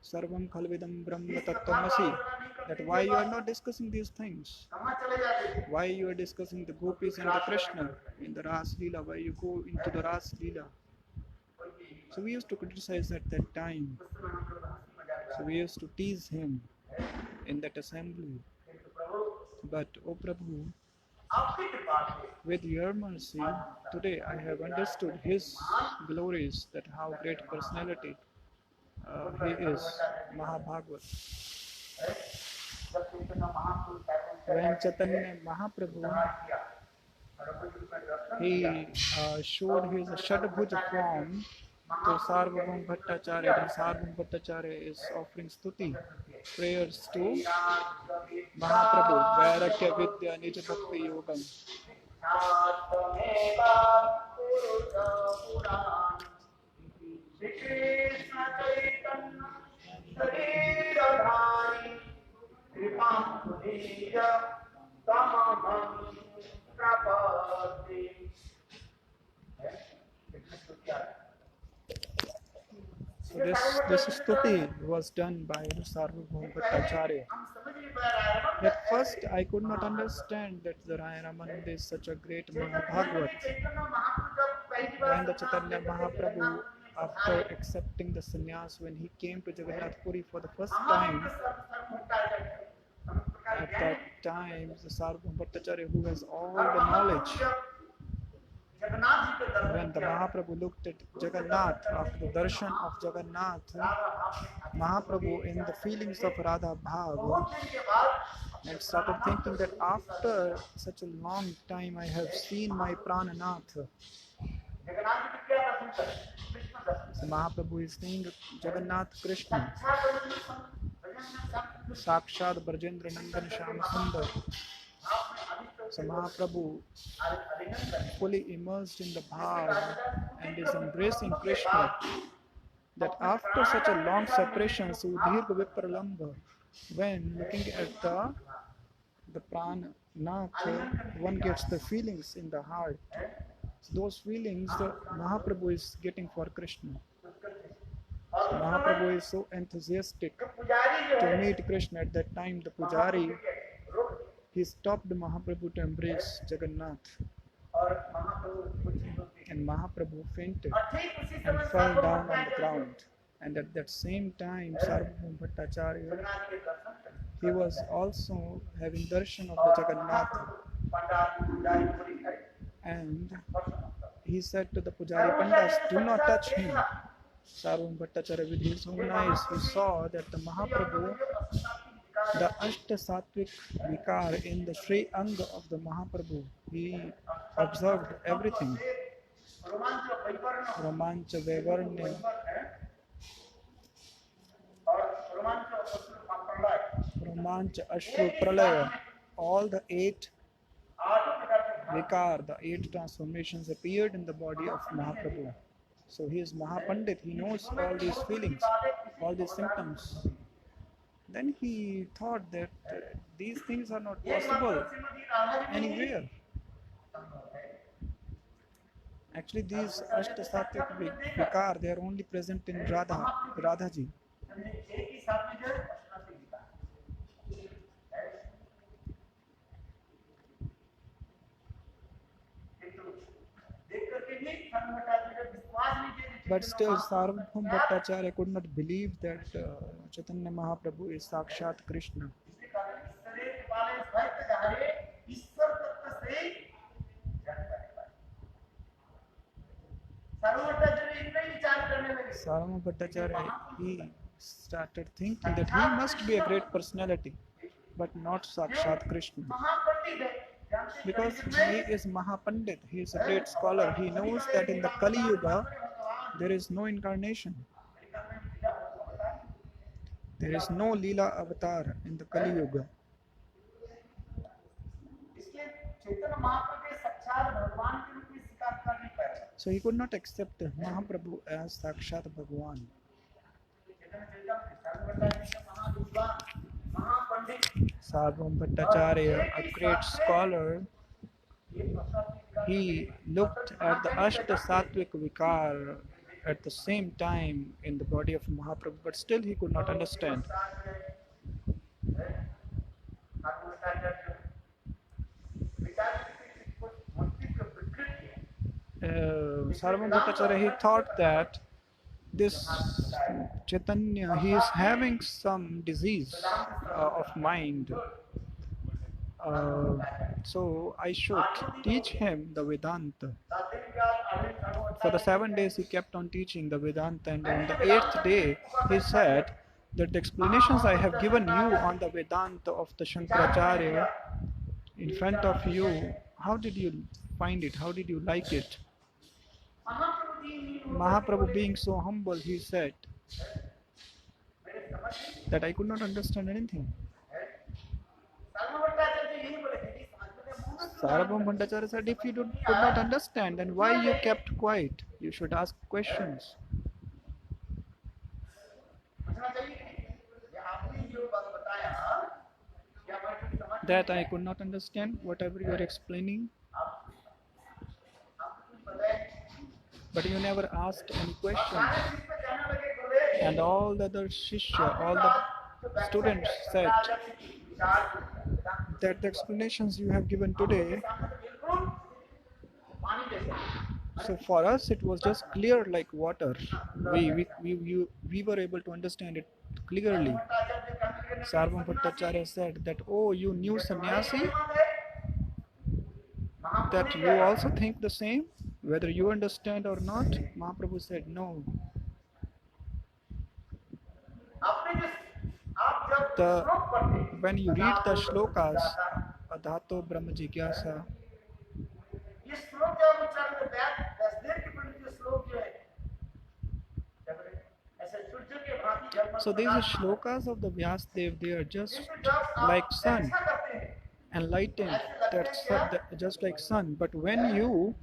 Sarvam Khalvidam Brahma Tattvamasi. That why you are not discussing these things? Why you are discussing the gopis and the Krishna in the Ras Leela? Why you go into the Ras Leela? So we used to criticize at that time. So we used to tease him in that assembly. But, O Prabhu, with your mercy, today I have understood his glories, that how great personality he is, Mahabhagavat. When Chaitanya Mahaprabhu, he showed his Shadbhuja form to Sarvabhaum Bhattacharya, and Sarvabhaum Bhattacharya is offering stuti, prayers to Mahaprabhu, Vairagya Vidya Nija Bhakti Yogam. So this stuti was done by the Sarvabhauma Bhattacharya. हम समझ नहीं पा रहे हैं At first, I could not understand that the Raya Ramananda is such a great Mahabhagavat. Chaitanya Mahaprabhu जब पहली बार When the Chaitanya Mahaprabhu, after accepting the sannyas, when he came to Jagannath Puri for the first time, at that time, the Sarvabhauma Bhattacharya, who has all the knowledge, Jagannath ji के दर्शन when the Mahaprabhu looked at Jagannath, after the darshan of Jagannath, Mahaprabhu, in the feelings of Radha Bhav, बहुत दिन के बाद and started thinking that after such a long time I have seen my Prananath. Jagannath ji के क्या दर्शन करें कृष्ण दर्शन So Mahaprabhu is saying Jagannath Krishna, साक्षात Sakshad Brajendra Nandan Sham Sundar. So Mahaprabhu, fully immersed in the bhav and is embracing Krishna, that after such a long separation, Sudhirga Vipralambha, when looking at the Prananath, one gets the feelings in the heart. So those feelings the Mahaprabhu is getting for Krishna. Mahaprabhu is so enthusiastic पुजारी जो to है meet Krishna. At that time, the Pujari, he stopped Mahaprabhu to embrace Jagannath, और महाप्रभु कुछ चीजों की and Mahaprabhu fainted और ठीक उसी and समय fell down on the ground. And at that same time, Sarvabhauma Bhattacharya, Jagannath के दर्शन करें he was also having darshan of the Jagannath, pandal पुजारी पूरी करे and Darshan he said to the Pujari Pandas, do not touch him. Sarvabhauma Bhattacharya, with his own eyes, he saw that the Mahaprabhu, the Ashta Sattvic Vikar in the Sri Anga of the Mahaprabhu, he observed everything. रोमांच वैवर्ण Romancha Vevarnya, है और रोमांच असुर प्रलय Romancha Ashru Pralaya, all the 8 आठ प्रकार के Vikar, the 8 transformations appeared in the body of Mahaprabhu. So he is Mahapandit, he knows all these feelings, all these symptoms. Then he thought that these things are not possible Shrimati Radha ji anywhere. Actually, these Ashtasattvic Vikar, they are only present in Radha ji. एक ही साथ में जो है अष्टा से लिखा है किंतु देख करके भी संगठा जी विश्वास नहीं किया But still, Sarvabhauma Bhattacharya could not believe that Chaitanya Mahaprabhu is Sakshat Krishna. इसलिए कहा ईश्वरे वाले भक्त जहारे ईश्वर तत्व से जन करने पाए सर्वोच्च इतना ही विचार करने लगे Sarvabhauma Bhattacharya, he started thinking that he must be a great personality, but not Sakshat Krishna. महापंडित है जानते हैं Because कलयुग he में is Mahapandit, he is a great scholar, he knows that in the Kali Yuga, there is no incarnation. There is no Leela avatar in the Kali Yuga. इसलिए चैतन्य महाप्रभु के साक्षात भगवान के रूप में स्वीकार कर नहीं पाए So he could not accept Mahaprabhu as Sakshat Bhagwan. Sarvabhauma Bhattacharya, a great scholar, he looked at the Ashta Sattvic Vikar at the same time in the body of Mahaprabhu, but still he could not understand. Sarvabhauma Bhattacharya, he thought that this Chaitanya, he is having some disease of mind. So I should teach him the Vedanta. For the 7 days he kept on teaching the Vedanta, and on the 8th day he said that the explanations I have given you on the Vedanta of the Shankaracharya in front of you, how did you find it? How did you like it? Mahaprabhu, being so humble, he said that I could not understand anything. Sarvabhauma Bhattacharya said, if you could not understand, then why you kept quiet? You should ask questions. That I could not understand, whatever you are explaining. But you never asked any question. And all the other Shishya, all the students said that the explanations you have given today, so for us it was just clear like water. We were able to understand it clearly. Sarvam Bhattacharya said that, oh, you knew sannyasi, that you also think the same, whether you understand or not. Mahaprabhu said, no. The when you read the shlokas, Adhato Brahma Jigyasa, ये श्लोक जो उच्चारण करते हैं व्यासदेव की पंडित ये श्लोक जो है ऐसे सूर्य के भांति जलमग्न so these shlokas of the Vyasdev, they are just like sun, enlightened, just like sun. But when you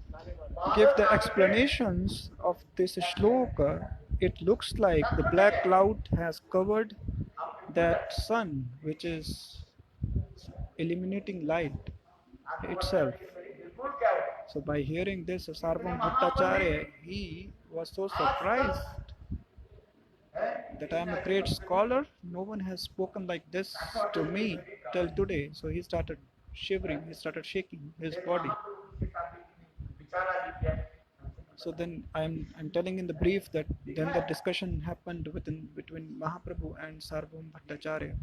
give the explanations of this shloka, it looks like the black cloud has covered that sun, which is illuminating light itself. So by hearing this, Sarvam Bhattacharya, he was so surprised that I am a great scholar. No one has spoken like this to me till today. So he started shivering, he started shaking his body. So then I'm telling in the brief that then the discussion happened between Mahaprabhu and Sarvam Bhattacharya.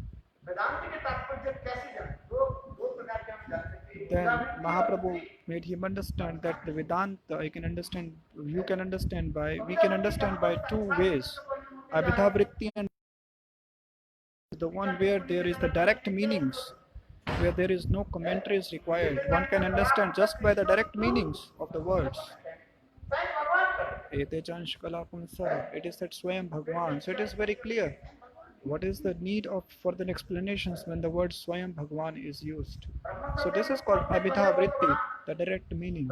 Then Mahaprabhu made him understand that the Vedanta we can understand by two ways, Abhidha Vritti, and the one where there is the direct meanings, where there is no commentaries required. One can understand just by the direct meanings of the words. It is said Swayam Bhagwan. So it is very clear what is the need of further explanations when the word Swayam Bhagwan is used. So this is called Abhidha Vritti, the direct meaning.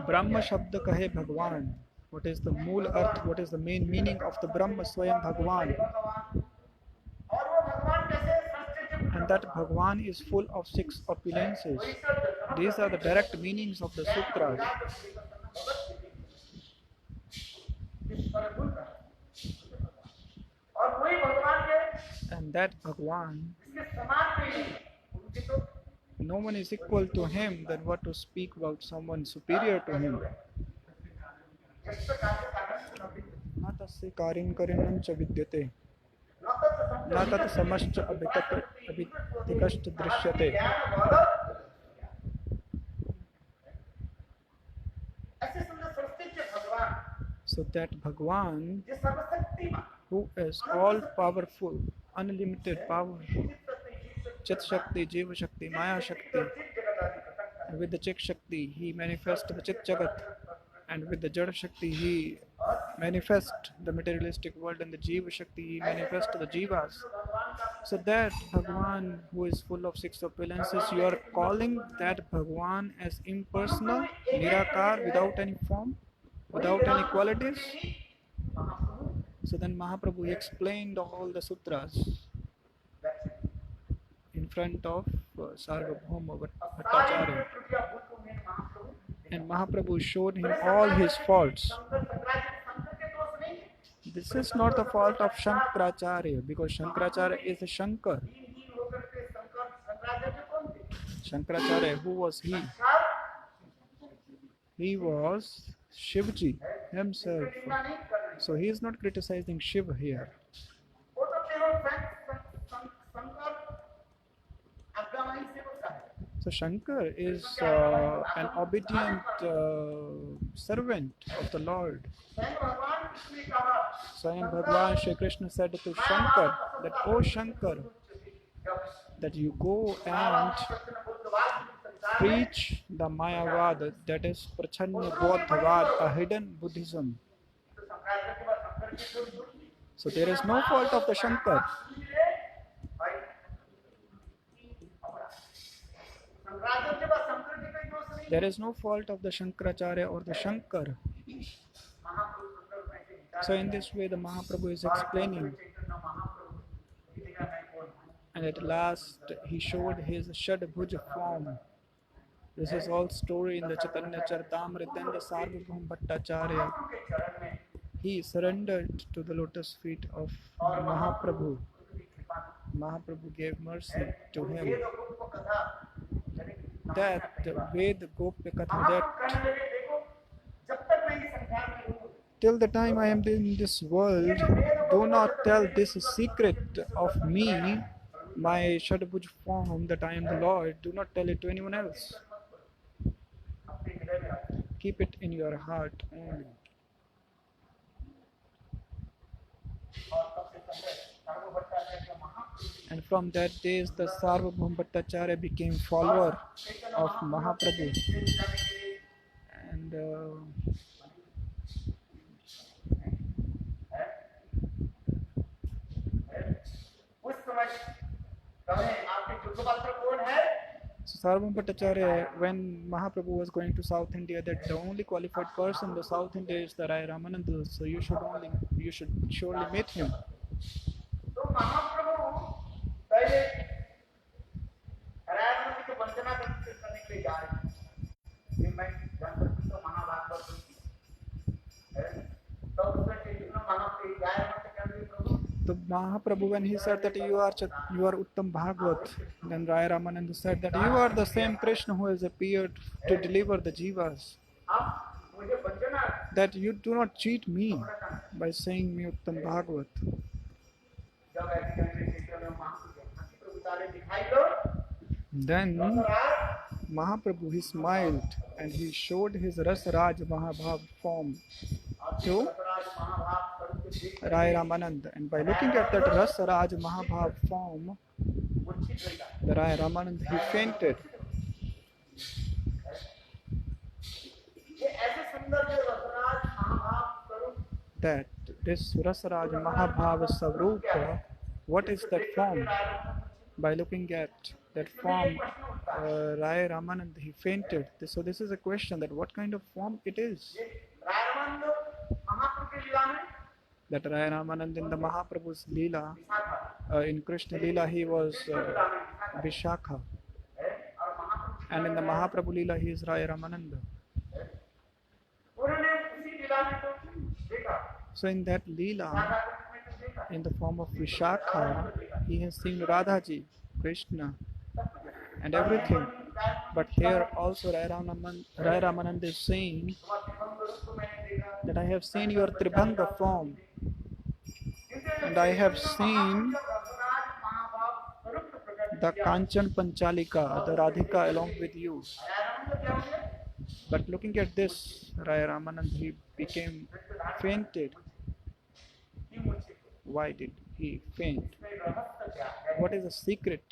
Brahma Shabda Kahe Bhagwan. What is the Mool Arth? What is the main meaning of the Brahma Swayam Bhagwan? And that Bhagwan is full of 6 opulences. These are the direct meanings of the sutras. And that Bhagwan, no one is equal to him, then what to speak about someone superior to him? Na tasya karin karinancha vidyate, na tat samascha abhitikashta drishyate. So that Bhagwan, who is all powerful, unlimited power, Chit Shakti, Jiva Shakti, Maya Shakti, and with the Chik Shakti he manifests the Chit Jagat, and with the Jada Shakti he manifests the materialistic world, and the Jiva Shakti he manifests the Jivas. So that Bhagwan who is full of 6 opulences, you are calling that Bhagwan as impersonal, Nirakar, without any form, without any qualities. So then Mahaprabhu explained all the sutras in front of Sarvabhauma Bhattacharya. And Mahaprabhu showed him all his faults. This is not the fault of Shankaracharya, because Shankaracharya is a Shankar. Shankaracharya, who was he? He was Shivji himself. So he is not criticizing Shiva here. So Shankar is an obedient servant of the Lord. Swayam Bhagwan Shri Krishna said to Shankar that, oh Shankar, that you go and preach the Mayavad, that is Prachanya Bodhavad, a hidden Buddhism. So there is no fault of the Shankar. There is no fault of the Shankaracharya or the Shankar. So in this way the Mahaprabhu is explaining. And at last he showed his Shadbhuja form. This is all story in the Chaitanya Charitamrita and the Sarvabhauma Bhattacharya. he surrendered to the lotus feet of और Mahaprabhu. की कृपा की। Mahaprabhu gave mercy to तो him. वेद गुप्त कथा यानी कि That कहानियां कई बार। Ved Gopya Katha, Mahaprabhu that कहने लगे देखो जब तक मैं इस संसार में हूँ till the time I am in this world, do not tell this secret of me, my Shadabhuj form, that I am the Lord. Do not tell it to anyone else. अपने हृदय में रखो। Keep it in your heart only. और सबसे पहले सर्वभट्टाचार्य के महाप्रभु And from that days, the Sarvabhauma Bhattacharya became follower of Mahaprabhu. And उस समय कहे आपके जुगपात्र कौन है? so Sarvabhauma Bhattacharya, when Mahaprabhu was going to South India, that the only qualified person in the South India is the Rai Ramananda. So you should surely meet him. तो महाप्रभु पहले रामानंद की वंदना करने के लिए जा रहे हैं। ये मैं जानता तो महाभागवत तो उसमें चैतन्य महाप्रभु रामानंद कहते प्रभु So Mahaprabhu, when he said that you are Uttam Bhagwat, then Rai Ramananda said that you are the same Krishna who has appeared to deliver the jivas. आप मुझे वंदना That you do not cheat me by saying me Uttam Bhagwat. जब ऐसे कहने चैतन्य महाप्रभु तारे दिखाई दो Then Mahaprabhu, he smiled and he showed his Rasaraj Mahabhav form to Rai Ramananda. And by looking at that Rasaraj Mahabhav form, the Rai Ramananda, he fainted. That this Rasaraj Mahabhav Savrupa, what is that form? By looking at that form, Rai Ramananda, he fainted. So this is a question, that what kind of form it is? That Rai Ramananda in the Mahaprabhu's Leela, in Krishna Leela, he was Vishakha. And in the Mahaprabhu Leela, he is Rai Ramananda. So in that Leela, in the form of Vishakha, he has seen Radhaji, Krishna, and everything. But here also Rai Ramananda is saying that I have seen your Tribhanga form, and I have seen the Kanchan Panchalika, the Radhika along with you. But looking at this, Rai Ramananda, he became fainted. Why did he faint? What is the secret?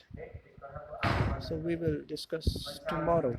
So we will discuss tomorrow.